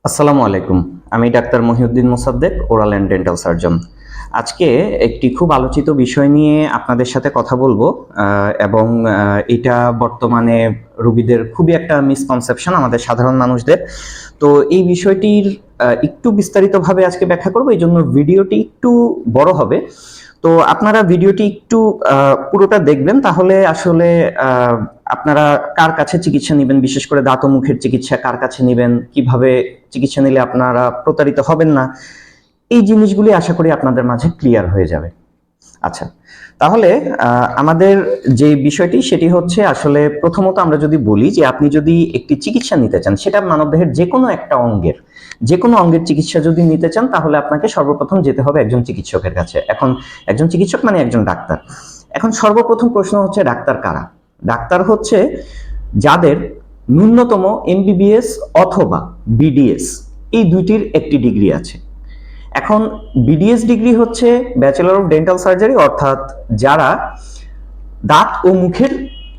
আসসালামু আলাইকুম। আমি doctor Mohiuddin Mosaddek, oral and dental surgeon. আজকে একটি খুব আলোচিত বিষয় নিয়ে আপনাদের সাথে কথা বলবো এবং এটা বর্তমানে রোগীদের খুবই একটা মিসকনসেপশন আমাদের সাধারণ মানুষদের। তো এই বিষয়টির একটু বিস্তারিতভাবে আজকে ব্যাখ্যা করবো, এই জন্য ভিডিওটি একটু বড় হবে। তো আপনারা ভিডিওটি একটু পুরোটা দেখবেন, তাহলে আসলে আপনারা কার কাছে চিকিৎসা নেবেন, বিশেষ করে দাঁত ও মুখের চিকিৎসা কার কাছে নেবেন, কিভাবে চিকিৎসা নিলে আপনারা প্রতারিত হবেন না, এই জিনিসগুলি আশা করি আপনাদের মাঝে ক্লিয়ার হয়ে যাবে। আচ্ছা, তাহলে আমাদের যে বিষয়টি সেটি হচ্ছে, আসলে প্রথমত আমরা যদি বলি যে আপনি যদি একটি চিকিৎসা নিতে চান, সেটা মানবদেহের যে কোনো একটা অঙ্গের, যে কোনো অঙ্গের চিকিৎসা যদি নিতে চান, তাহলে আপনাকে সর্বপ্রথম যেতে হবে একজন চিকিৎসকের কাছে। এখন একজন চিকিৎসক মানে একজন ডাক্তার। এখন সর্বপ্রথম প্রশ্ন হচ্ছে, ডাক্তার কারা? ডাক্তার হচ্ছে যাদের ন্যূনতম এমবিবিএস অথবা বিডিএস এই দুইটির একটি ডিগ্রি আছে। এখন বিডিএস ডিগ্রি হচ্ছে ব্যাচেলর অফ ডেন্টাল সার্জারি, অর্থাৎ যারা দাঁত ও মুখের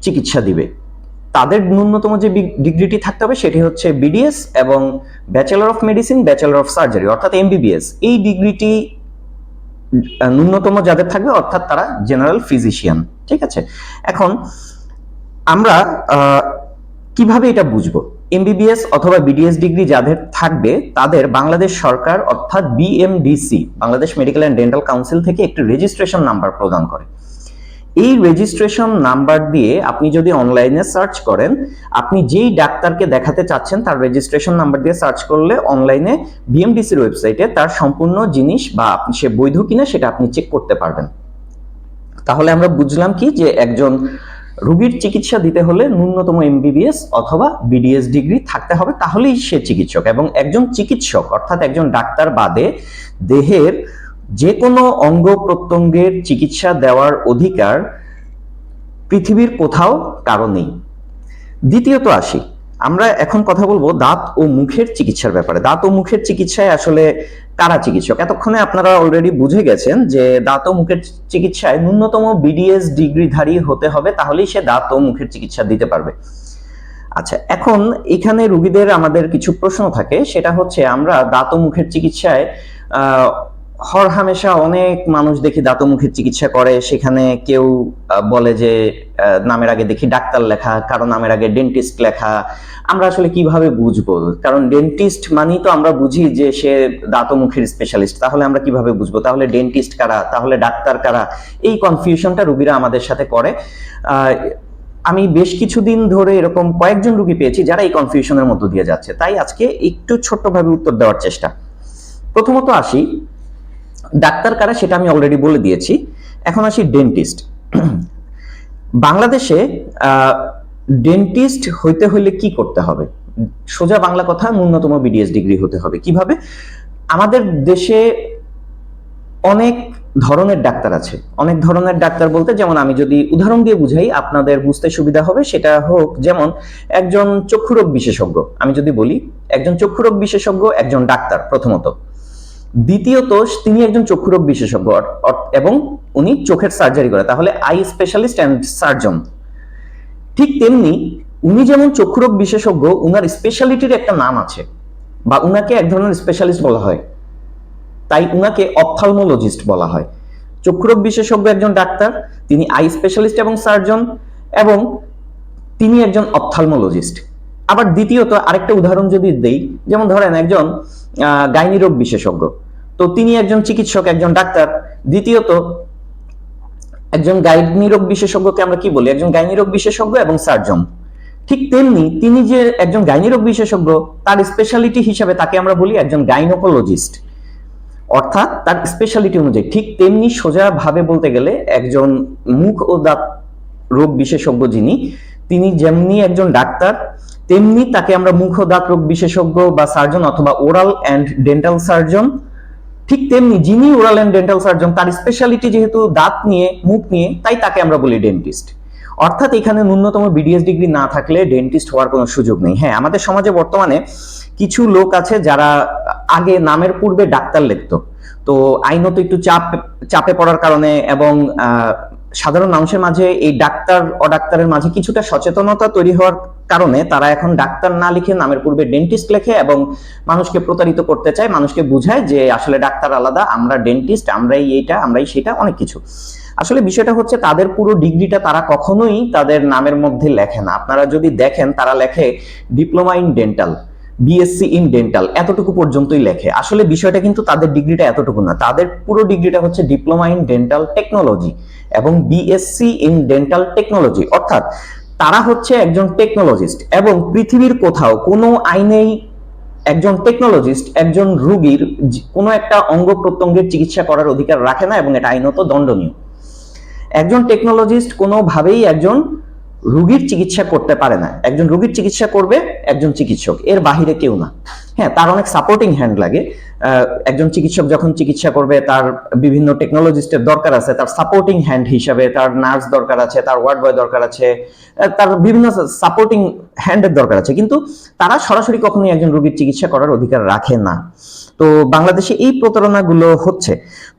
চিকিৎসা দিবে তাদের ন্যূনতম যে ডিগ্রিটি থাকতে হবে সেটি হচ্ছে বিডিএস, এবং bachelor of medicine, bachelor of surgery অর্থাৎ এমবিবিএস, এই ডিগ্রিটি ন্যূনতম যাদের থাকবে, অর্থাৎ তারা জেনারেল ফিজিশিয়ান। ঠিক আছে, এখন আমরা কিভাবে এটা বুঝবো? এমবিবিএস অথবা বিডিএস ডিগ্রি যাদের থাকবে তাদের বাংলাদেশ সরকার অর্থাৎ BMDC, Bangladesh medical and dental council থেকে একটি রেজিস্ট্রেশন নাম্বার প্রদান করে। এই রেজিস্ট্রেশন নাম্বার দিয়ে আপনি যদি অনলাইনে সার্চ করেন, আপনি যেই ডাক্তারকে দেখাতে চাচ্ছেন তার রেজিস্ট্রেশন নাম্বার দিয়ে সার্চ করলে অনলাইনে বিএমডিসির ওয়েবসাইটে তার সম্পূর্ণ জিনিস বা সে বৈধ কিনা সেটা আপনি চেক করতে পারবেন। তাহলে আমরা বুঝলাম কি, যে একজন রোগীর চিকিৎসা দিতে হলে ন্যূনতম এমবিবিএস অথবা বিডিএস ডিগ্রি থাকতে হবে, তাহলেই সে চিকিৎসক। এবং একজন চিকিৎসক অর্থাৎ একজন ডাক্তার বাদে দেহের যে কোনো অঙ্গ প্রত্যঙ্গের চিকিৎসা দেওয়ার অধিকার পৃথিবীর কোথাও কারো নেই। দ্বিতীয়ত আসি, আমরা এখন কথা বলবো দাঁত ও মুখের চিকিৎসার ব্যাপারে। দাঁত ও মুখের চিকিৎসায় আসলে কারা চিকিৎসক? এতক্ষণে আপনারা অলরেডি বুঝে গেছেন যে দাঁত ও মুখের চিকিৎসায় ন্যূনতম বিডিএস ডিগ্রিধারী হতে হবে, তাহলেই সে দাঁত ও মুখের চিকিৎসা দিতে পারবে। আচ্ছা, এখন এখানে রোগীদের আমাদের কিছু প্রশ্ন থাকে, সেটা হচ্ছে আমরা দাঁত ও মুখের চিকিৎসায় হরহামেশা অনেক মানুষ দেখি দাঁত ও মুখের চিকিৎসা করে, সেখানে কেউ বলে যে নামের আগে দেখি ডাক্তার লেখা, কারো নামের আগে ডেন্টিস্ট লেখা। আমরা আসলে কিভাবে বুঝবো? কারণ ডেন্টিস্ট মানেই তো আমরা বুঝি যে সে দাঁত ও মুখের স্পেশালিস্ট, তাহলে আমরা কিভাবে বুঝবো তাহলে ডেন্টিস্ট কারা, তাহলে ডাক্তার কারা? এই কনফিউশনটা রোগীরা আমাদের সাথে করে। আমি বেশ কিছুদিন ধরে এরকম কয়েকজন রোগী পেয়েছি যারা এই কনফিউশনের মধ্য দিয়ে যাচ্ছে, তাই আজকে একটু ছোট্টভাবে উত্তর দেওয়ার চেষ্টা। প্রথমত আসি, ডাক্তার কারা সেটা আমি অলরেডি বলে দিয়েছি। এখন আসি ডেন্টিস্ট। বাংলাদেশে ডেন্টিস্ট হইতে হইলে কি করতে হবে? সোজা বাংলা কথা, ন্যূনতম বিডিএস ডিগ্রি হতে হবে। কিভাবে? আমাদের দেশে অনেক ধরনের ডাক্তার আছে। অনেক ধরনের ডাক্তার বলতে, যেমন আমি যদি উদাহরণ দিয়ে বুঝাই আপনাদের বুঝতে সুবিধা হবে, সেটা হোক যেমন একজন চক্ষুরোগ বিশেষজ্ঞ। আমি যদি বলি একজন চক্ষুরোগ বিশেষজ্ঞ একজন ডাক্তার প্রথমত, দ্বিতীয়ত তিনি একজন চক্ষুরোগ বিশেষজ্ঞ এবং উনি চোখের সার্জারি করে, তাহলে আই স্পেশালিস্ট অ্যান্ড সার্জন। ঠিক তেমনি উনি যেমন চক্ষুরোগ বিশেষজ্ঞ, উনার স্পেশালিটির একটা নাম আছে, বা উনাকে এক ধরনের স্পেশালিস্ট বলা হয়, তাই উনাকে অপথলমোলজিস্ট বলা হয়। চক্ষুরোগ বিশেষজ্ঞ একজন ডাক্তার, তিনি আই স্পেশালিস্ট এবং সার্জন, এবং তিনি একজন অপথলমোলজিস্ট। আবার দ্বিতীয়ত আরেকটা উদাহরণ যদি দেই, যেমন ধরেন একজন গাইনি রোগ বিশেষজ্ঞ, তো তিনি একজন চিকিৎসক, একজন ডাক্তার। দ্বিতীয়ত একজন গাইনি রোগ বিশেষজ্ঞকে আমরা কি বলি? একজন গাইনি রোগ বিশেষজ্ঞ এবং সার্জন। ঠিক তেমনি তিনি যে একজন গাইনি রোগ বিশেষজ্ঞ, তার স্পেশালিটি হিসেবে তাকে আমরা বলি একজন গাইনোকোলজিস্ট, অর্থাৎ তার স্পেশালিটি অনুযায়ী। ঠিক তেমনি সোজা ভাবে বলতে গেলে একজন মুখ ও দাঁত রোগ বিশেষজ্ঞ যিনি, তিনি যেমনি একজন ডাক্তার, তেমনি তাকে আমরা মুখ ও দাঁত রোগ বিশেষজ্ঞ বা সার্জন অথবা ওরাল অ্যান্ড ডেন্টাল সার্জন। ঠিক তেমনি যিনি ওরাল অ্যান্ড ডেন্টাল সার্জন, তার স্পেশালিটি যেহেতু দাঁত নিয়ে, মুখ নিয়ে, তাই তাকে আমরা বলি ডেন্টিস্ট। অর্থাৎ এখানে ন্যূনতম বিডিএস ডিগ্রি না থাকলে ডেন্টিস্ট হওয়ার কোনো সুযোগ নেই। হ্যাঁ, আমাদের সমাজে বর্তমানে কিছু লোক আছে যারা আগে নামের পূর্বে ডাক্তার লিখতো, তো আইনত একটু চাপে পড়ার কারণে এবং সাধারণ মানুষের মাঝে এই ডাক্তার অডাক্তারের মাঝে কিছুটা সচেতনতা তৈরি হওয়ার কারণে তারা এখন ডাক্তার না লিখে নামের পূর্বে ডেন্টিস্ট লেখে এবং মানুষকে প্রতারিত করতে চায়, মানুষকে বুঝায় যে আসলে ডাক্তার আলাদা, আমরা ডেন্টিস্ট, আমরাই এইটা, আমরাই সেটা, অনেক কিছু। আসলে বিষয়টা হচ্ছে তাদের পুরো ডিগ্রিটা তারা কখনোই তাদের নামের মধ্যে লেখে না। আপনারা যদি দেখেন তারা লেখে diploma in dental, BSc in dental, এতটুকু পর্যন্তই লেখে। আসলে বিষয়টা কিন্তু তাদের ডিগ্রিটা এতটুকু না, তাদের পুরো ডিগ্রিটা হচ্ছে ডিপ্লোমা ইন ডেন্টাল টেকনোলজি এবং বিএসসি ইন ডেন্টাল টেকনোলজি। অর্থাৎ তারা হচ্ছে একজন টেকনোলজিস্ট এবং পৃথিবীর কোথাও কোনো আইনেই একজন টেকনোলজিস্ট একজন রোগীর কোনো একটা অঙ্গ প্রত্যঙ্গের চিকিৎসা করার অধিকার রাখে না এবং এটা আইনত দণ্ডনীয়। একজন টেকনোলজিস্ট কোনোভাবেই একজন রোগীর চিকিৎসা করতে পারে না। একজন রোগীর চিকিৎসা করবে একজন চিকিৎসক, এর বাহিরে কেউ না। হ্যাঁ, তার অনেক সাপোর্টিং হ্যান্ড লাগে। একজন চিকিৎসক যখন চিকিৎসা করবে তার বিভিন্ন টেকনোলজিস্টের দরকার আছে, তার সাপোর্টিং হ্যান্ড হিসাবে তার নার্স দরকার আছে, তার ওয়ার্ড বয় দরকার আছে, তার বিভিন্ন সাপোর্টিং হ্যান্ডের দরকার আছে, কিন্তু তারা সরাসরি কখনোই একজন রোগীর চিকিৎসা করার অধিকার রাখে না। তো বাংলাদেশে এই প্রতারণাগুলো হচ্ছে।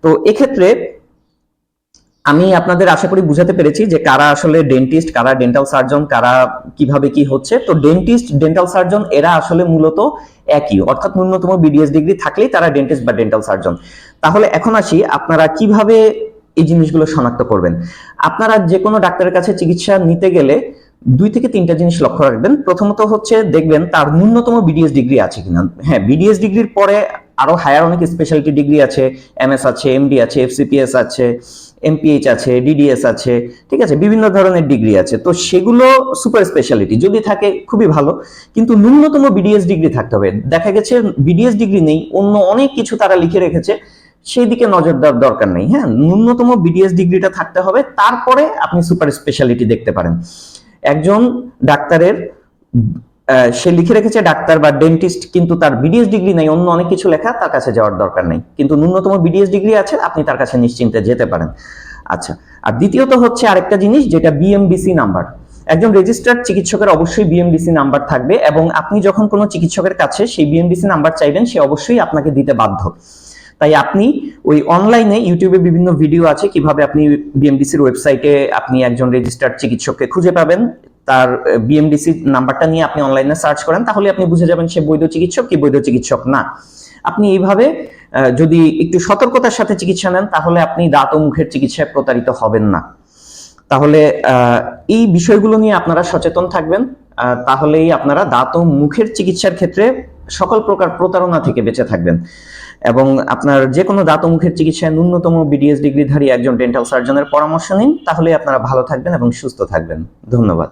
তো এক্ষেত্রে আমি আপনাদের আশা করি বুঝাতে পেরেছি যে কারা আসলে ডেন্টিস্ট, কারা ডেন্টাল সার্জন, কারা কিভাবে কি হচ্ছে। তো ডেন্টিস্ট, ডেন্টাল সার্জন এরা আসলে মূলত একই, অর্থাৎ ন্যূনতম বিডিএস ডিগ্রি থাকলেই তারা ডেন্টিস্ট বা ডেন্টাল সার্জন। তাহলে এখন আসি আপনারা কিভাবে এই জিনিসগুলো শনাক্ত করবেন। আপনারা যে কোনো ডাক্তারের কাছে চিকিৎসা নিতে গেলে 2 থেকে 3টা জিনিস লক্ষ্য রাখবেন। প্রথমত হচ্ছে দেখবেন তার ন্যূনতম বিডিএস ডিগ্রি আছে কিনা। হ্যাঁ, বিডিএস ডিগ্রির পরে আরো হায়ার অনেক স্পেশালিটি ডিগ্রি আছে, এমএস আছে, এমডি আছে, এফসিপিএস আছে, এমপিএইচ আছে, ডিডিএস আছে, ঠিক আছে, বিভিন্ন ধরনের ডিগ্রি আছে। তো সেগুলো সুপার স্পেশালিটি যদি থাকে খুবই ভালো, কিন্তু ন্যূনতম বিডিএস ডিগ্রি থাকতে হবে। দেখা গেছে বিডিএস ডিগ্রি নেই, অন্য অনেক কিছু তারা লিখে রেখেছে, সেই দিকে নজর দেওয়ার দরকার নেই। হ্যাঁ, ন্যূনতম বিডিএস ডিগ্রিটা থাকতে হবে, তারপরে আপনি সুপার স্পেশালিটি দেখতে পারেন। একজন ডাক্তারের সে লিখে রেখেছে ডাক্তার বা ডেন্টিস্ট, কিন্তু তার বিডিএস ডিগ্রি নাই, অন্য অনেক কিছু লেখা, তার কাছে যাওয়ার দরকার নেই। কিন্তু ন্যূনতম বিডিএস ডিগ্রি আছে, আপনি তার কাছে নিশ্চিন্তে যেতে পারেন। আচ্ছা, আর দ্বিতীয়ত হচ্ছে আরেকটা জিনিস যেটা বিএমডিসি নাম্বার। একজন রেজিস্টার্ড চিকিৎসকের অবশ্যই বিএমডিসি নাম্বার থাকবে এবং আপনি যখন কোনো চিকিৎসকের কাছে সেই বিএমডিসি নাম্বার চাইবেন, সে অবশ্যই আপনাকে দিতে বাধ্য। তাই আপনি ওই অনলাইনে ইউটিউবে বিভিন্ন ভিডিও আছে কিভাবে আপনি বিএমডিসির ওয়েবসাইটে আপনি একজন রেজিস্টার্ড চিকিৎসককে খুঁজে পাবেন, তার বিএমডিসি নাম্বারটা নিয়ে আপনি অনলাইনে সার্চ করেন, তাহলে আপনি বুঝে যাবেন সে বৈধ চিকিৎসক কি বৈধ চিকিৎসক না। আপনি এইভাবে যদি একটু সতর্কতার সাথে চিকিৎসা নেন, তাহলে আপনি দাঁত ও মুখের চিকিৎসায় প্রতারিত হবেন না। তাহলে এই বিষয়গুলো নিয়ে আপনারা সচেতন থাকবেন, তাহলেই আপনারা দাঁত ও মুখের চিকিৎসার ক্ষেত্রে সকল প্রকার প্রতারণা থেকে বেঁচে থাকবেন এবং আপনার যে কোনো দাঁত ও মুখের চিকিৎসায় ন্যূনতম বিডিএস ডিগ্রিধারী একজন ডেন্টাল সার্জনের পরামর্শ নিন, তাহলে আপনারা ভালো থাকবেন এবং সুস্থ থাকবেন। ধন্যবাদ।